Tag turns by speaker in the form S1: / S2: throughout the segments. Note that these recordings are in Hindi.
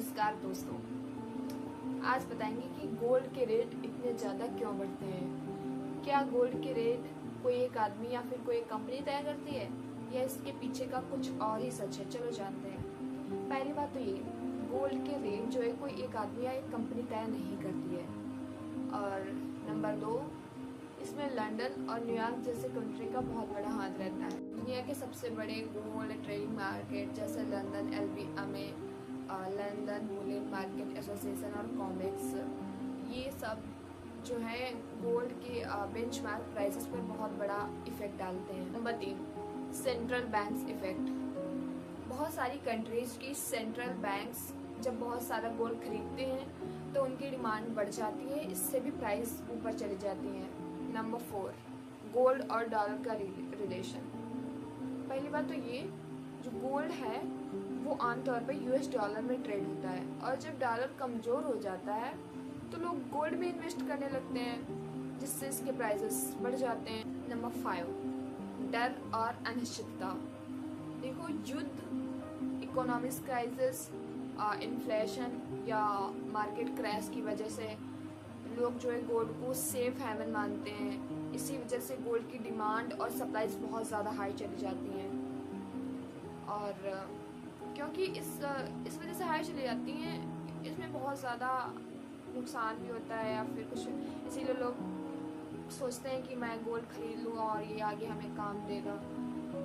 S1: नमस्कार दोस्तों, आज बताएंगे कि गोल्ड के रेट इतने ज़्यादा क्यों बढ़ते हैं। क्या गोल्ड के रेट कोई एक आदमी या फिर कोई एक कंपनी तय करती है या इसके पीछे का कुछ और ही सच है। चलो जानते हैं। पहली बात तो ये, गोल्ड के रेट जो है कोई एक आदमी या एक कंपनी तय नहीं करती है। और नंबर 2, इसमें लंदन और न्यूयॉर्क जैसे कंट्री का बहुत बड़ा हाथ रहता है। दुनिया के सबसे बड़े गोल्ड ट्रेडिंग मार्केट जैसे London LBMA, London Boolean market association और कॉमेक्स, ये सब जो है गोल्ड के बेंचमार्क प्राइसेस पर बहुत बड़ा इफेक्ट डालते हैं। Number 3, central banks effect. बहुत सारी कंट्रीज की सेंट्रल बैंक्स जब बहुत सारा गोल्ड खरीदते हैं तो उनकी डिमांड बढ़ जाती है, इससे भी प्राइस ऊपर चली जाती है। नंबर 4, गोल्ड और डॉलर का रिलेशन। पहली बात तो ये, जो गोल्ड है वो आमतौर पर US डॉलर में ट्रेड होता है और जब डॉलर कमज़ोर हो जाता है तो लोग गोल्ड में इन्वेस्ट करने लगते हैं, जिससे इसके प्राइसेस बढ़ जाते हैं। नंबर 5, डर और अनिश्चितता। देखो, युद्ध, इकोनॉमिक क्राइसिस, इन्फ्लेशन या मार्केट क्रैश की वजह से लोग जो है गोल्ड को सेफ हैवन मानते हैं। इसी वजह से गोल्ड की डिमांड और सप्लाईज बहुत ज़्यादा हाई चली जाती हैं और क्योंकि इस वजह से हाई चली जाती हैं, इसमें बहुत ज़्यादा नुकसान भी होता है या फिर कुछ, इसीलिए लोग सोचते हैं कि मैं गोल्ड खरीद लूँ और ये आगे हमें काम देगा,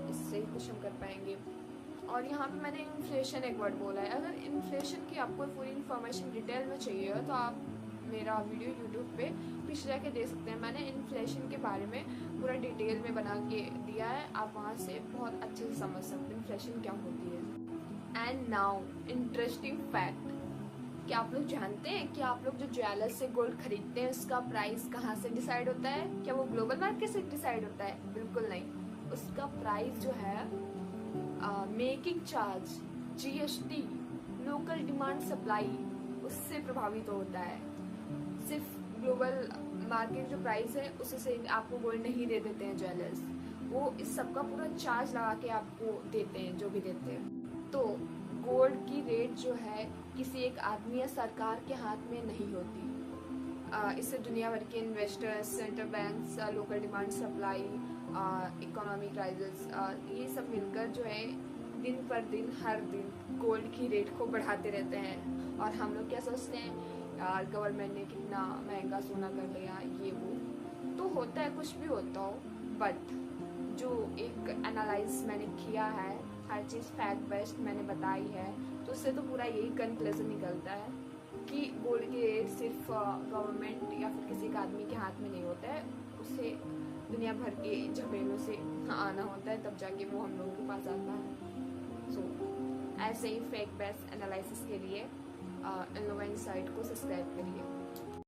S1: इससे ही कुछ हम कर पाएंगे। और यहाँ पे मैंने इन्फ्लेशन एक वर्ड बोला है। अगर इन्फ्लेशन की आपको पूरी इन्फॉर्मेशन डिटेल में चाहिए हो तो आप मेरा वीडियो यूट्यूब पे पीछे जाके देख सकते हैं। मैंने इन्फ्लेशन के बारे में पूरा डिटेल में बना के दिया है, आप वहाँ से बहुत अच्छे से समझ सकते हैं इन्फ्लेशन क्या होती है। एंड नाउ इंटरेस्टिंग फैक्ट, क्या आप लोग जानते हैं कि आप लोग जो ज्वेलर्स से गोल्ड खरीदते हैं उसका प्राइस कहाँ से डिसाइड होता है? क्या वो ग्लोबल मार्केट से डिसाइड होता है? बिल्कुल नहीं। उसका प्राइस जो है making charge, GST, local demand supply, उससे प्रभावित होता है। सिर्फ ग्लोबल मार्केट जो प्राइस है उसी से आपको गोल्ड नहीं दे देते हैं ज्वेलर्स, वो इस सब का पूरा चार्ज लगा के आपको देते हैं जो भी देते हैं। तो गोल्ड की रेट जो है किसी एक आदमी या सरकार के हाथ में नहीं होती। इससे दुनिया भर के investors, central banks, local demand supply, economic crisis, ये सब मिलकर जो है दिन पर दिन हर दिन गोल्ड की रेट को बढ़ाते रहते हैं। और हम लोग क्या सोचते हैं, यार गवर्नमेंट ने कितना महंगा सोना कर लिया, ये वो तो होता है, कुछ भी होता हो, बट जो एक एनालाइज मैंने किया है, हर चीज़ फैक्ट बेस्ड मैंने बताई है, तो उससे तो पूरा यही कंक्लूजन निकलता है कि गोल्ड के रेट सिर्फ गवर्नमेंट या फिर किसी एक आदमी के हाथ में नहीं होता है, उसे दुनिया भर के झमेलों से आना होता है, तब जाके वो हम लोगों के पास आता है। सो ऐसे ही फैक्ट बेस्ड एनालिसिस के लिए इन लोगों की साइट को सब्सक्राइब करिए।